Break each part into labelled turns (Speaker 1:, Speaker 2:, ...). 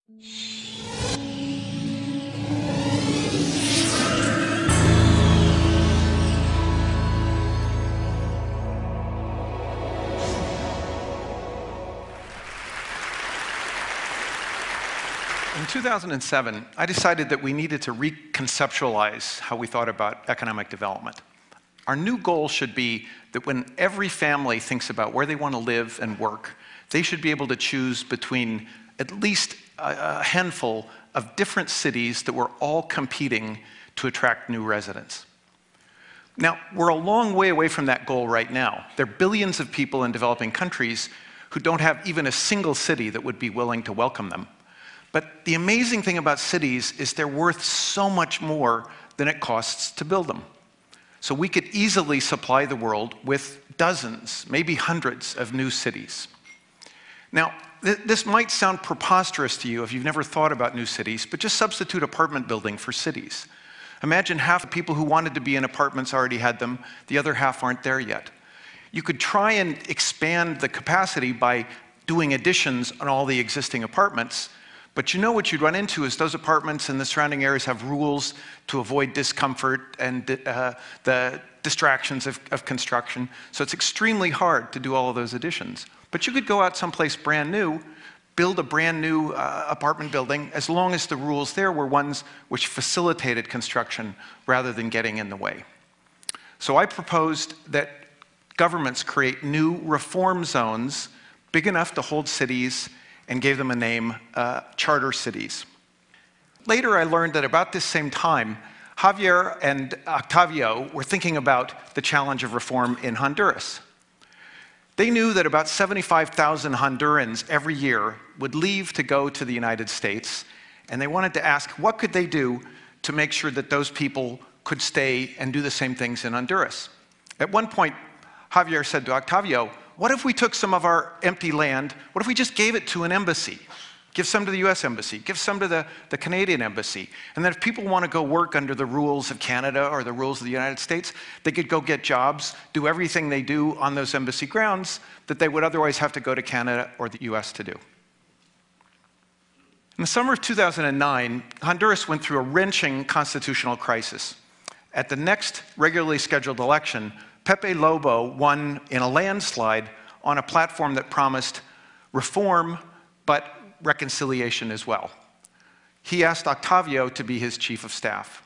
Speaker 1: In 2007, I decided that we needed to reconceptualize how we thought about economic development. Our new goal should be that when every family thinks about where they want to live and work, they should be able to choose between at least a handful of different cities that were all competing to attract new residents. Now, we're a long way away from that goal right now. There are billions of people in developing countries who don't have even a single city that would be willing to welcome them. But the amazing thing about cities is they're worth so much more than it costs to build them. So we could easily supply the world with dozens, maybe hundreds of new cities. Now, this might sound preposterous to you if you've never thought about new cities, but just substitute apartment building for cities. Imagine half the people who wanted to be in apartments already had them, the other half aren't there yet. You could try and expand the capacity by doing additions on all the existing apartments, but you know what you'd run into is those apartments and the surrounding areas have rules to avoid discomfort and the distractions of construction. So it's extremely hard to do all of those additions. But you could go out someplace brand new, build a brand new apartment building, as long as the rules there were ones which facilitated construction rather than getting in the way. So I proposed that governments create new reform zones big enough to hold cities and gave them a name, charter cities. Later, I learned that about this same time, Javier and Octavio were thinking about the challenge of reform in Honduras. They knew that about 75,000 Hondurans every year would leave to go to the United States, and they wanted to ask what could they do to make sure that those people could stay and do the same things in Honduras. At one point, Javier said to Octavio, what if we took some of our empty land, what if we just gave it to an embassy? Give some to the US Embassy, give some to the Canadian Embassy. And then if people want to go work under the rules of Canada or the rules of the United States, they could go get jobs, do everything they do on those embassy grounds that they would otherwise have to go to Canada or the US to do. In the summer of 2009, Honduras went through a wrenching constitutional crisis. At the next regularly scheduled election, Pepe Lobo won in a landslide on a platform that promised reform, but reconciliation as well. He asked Octavio to be his chief of staff.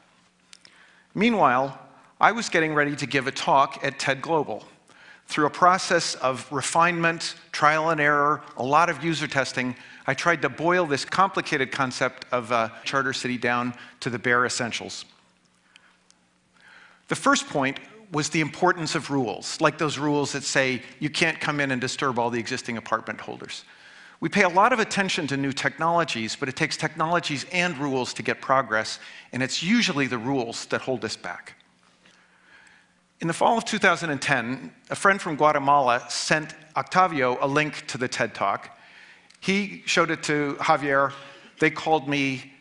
Speaker 1: Meanwhile, I was getting ready to give a talk at TED Global. Through a process of refinement, trial and error, a lot of user testing, I tried to boil this complicated concept of a charter city down to the bare essentials. The first point was the importance of rules, like those rules that say you can't come in and disturb all the existing apartment holders. We pay a lot of attention to new technologies, but it takes technologies and rules to get progress, and it's usually the rules that hold us back. In the fall of 2010, a friend from Guatemala sent Octavio a link to the TED Talk. He showed it to Javier. They called me.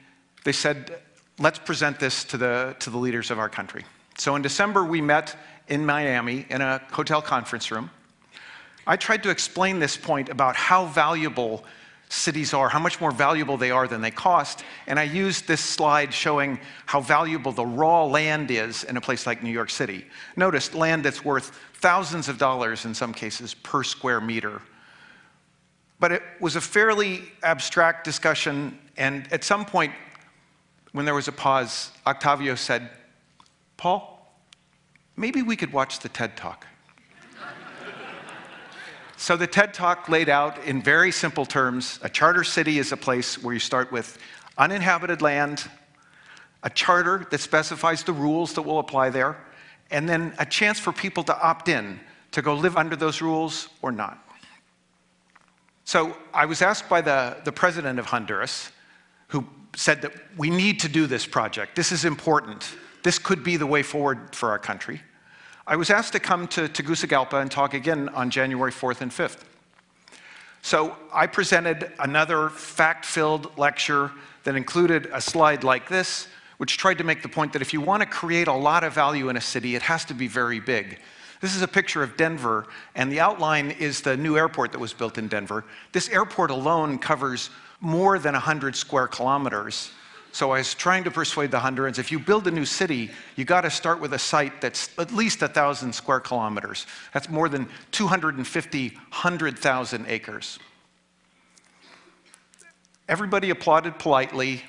Speaker 1: They said, let's present this to the leaders of our country. So in December, we met in Miami in a hotel conference room. I tried to explain this point about how valuable cities are, how much more valuable they are than they cost, and I used this slide showing how valuable the raw land is in a place like New York City. Notice, land that's worth thousands of dollars in some cases per square meter. But it was a fairly abstract discussion, and at some point, when there was a pause, Octavio said, Paul, maybe we could watch the TED Talk. So the TED Talk laid out in very simple terms, a charter city is a place where you start with uninhabited land, a charter that specifies the rules that will apply there, and then a chance for people to opt in, to go live under those rules or not. So I was asked by the president of Honduras, who said that we need to do this project. This is important. This could be the way forward for our country. I was asked to come to Tegucigalpa and talk again on January 4th and 5th. So I presented another fact-filled lecture that included a slide like this, which tried to make the point that if you want to create a lot of value in a city, it has to be very big. This is a picture of Denver, and the outline is the new airport that was built in Denver. This airport alone covers more than 100 square kilometers. So I was trying to persuade the Hondurans, if you build a new city, you got to start with a site that's at least 1,000 square kilometers. That's more than 100,000 acres. Everybody applauded politely.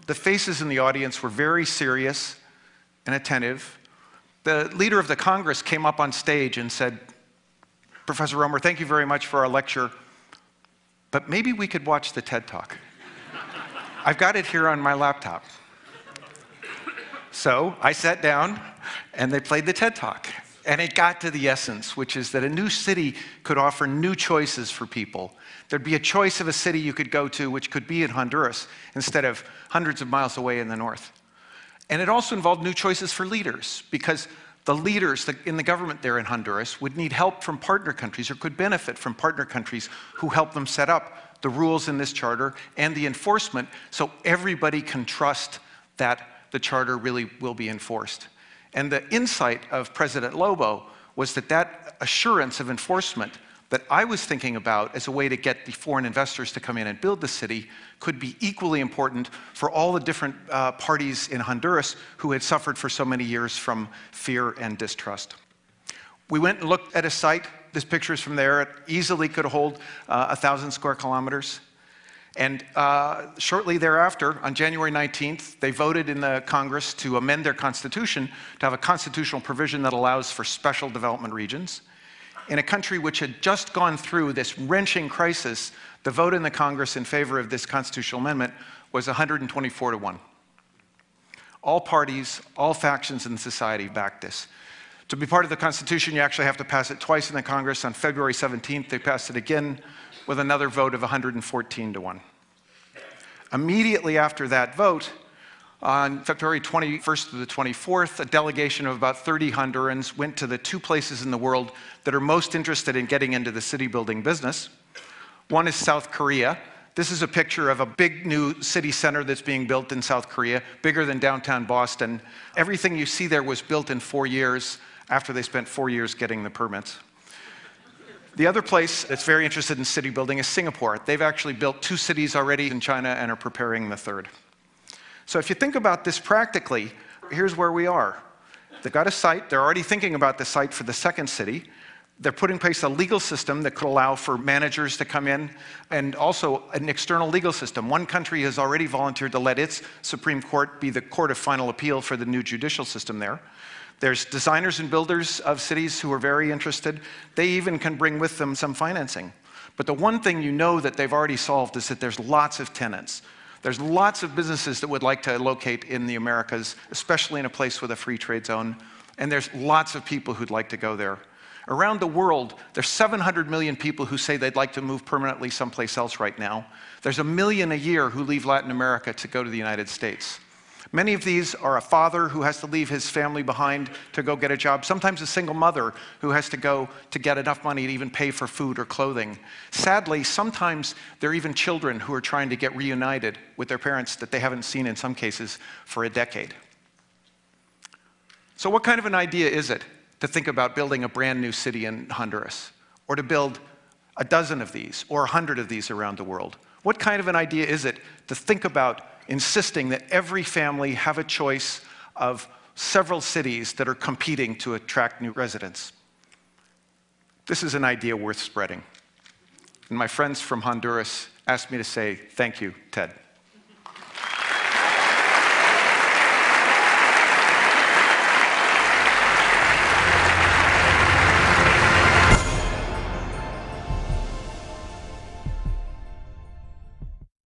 Speaker 1: The faces in the audience were very serious and attentive. The leader of the Congress came up on stage and said, "Professor Romer, thank you very much for our lecture, but maybe we could watch the TED Talk. I've got it here on my laptop." So I sat down and they played the TED Talk. And it got to the essence, which is that a new city could offer new choices for people. There'd be a choice of a city you could go to, which could be in Honduras, instead of hundreds of miles away in the north. And it also involved new choices for leaders, because the leaders in the government there in Honduras would need help from partner countries, or could benefit from partner countries who help them set up the rules in this charter and the enforcement, so everybody can trust that the charter really will be enforced. And the insight of President Lobo was that that assurance of enforcement that I was thinking about as a way to get the foreign investors to come in and build the city could be equally important for all the different parties in Honduras who had suffered for so many years from fear and distrust. We went and looked at a site. This picture is from there. It easily could hold 1,000 square kilometers. And shortly thereafter, on January 19th, they voted in the Congress to amend their constitution to have a constitutional provision that allows for special development regions. In a country which had just gone through this wrenching crisis, the vote in the Congress in favor of this constitutional amendment was 124 to 1. All parties, all factions in society backed this. To be part of the Constitution, you actually have to pass it twice in the Congress. On February 17th, they passed it again with another vote of 114 to 1. Immediately after that vote, on February 21st to the 24th, a delegation of about 30 Hondurans went to the two places in the world that are most interested in getting into the city building business. One is South Korea. This is a picture of a big new city center that's being built in South Korea, bigger than downtown Boston. Everything you see there was built in 4 years after they spent 4 years getting the permits. The other place that's very interested in city building is Singapore. They've actually built 2 cities already in China and are preparing the third. So if you think about this practically, here's where we are. They've got a site. They're already thinking about the site for the second city. They're putting in place a legal system that could allow for managers to come in, and also an external legal system. One country has already volunteered to let its Supreme Court be the court of final appeal for the new judicial system there. There's designers and builders of cities who are very interested. They even can bring with them some financing. But the one thing you know that they've already solved is that there's lots of tenants. There's lots of businesses that would like to locate in the Americas, especially in a place with a free trade zone. And there's lots of people who'd like to go there. Around the world, there's 700 million people who say they'd like to move permanently someplace else right now. There's 1 million a year who leave Latin America to go to the United States. Many of these are a father who has to leave his family behind to go get a job, sometimes a single mother who has to go to get enough money to even pay for food or clothing. Sadly, sometimes there are even children who are trying to get reunited with their parents that they haven't seen in some cases for a decade. So what kind of an idea is it to think about building a brand new city in Honduras, or to build a dozen of these or 100 of these around the world? What kind of an idea is it to think about insisting that every family have a choice of several cities that are competing to attract new residents? This is an idea worth spreading. And my friends from Honduras asked me to say, thank you, Ted.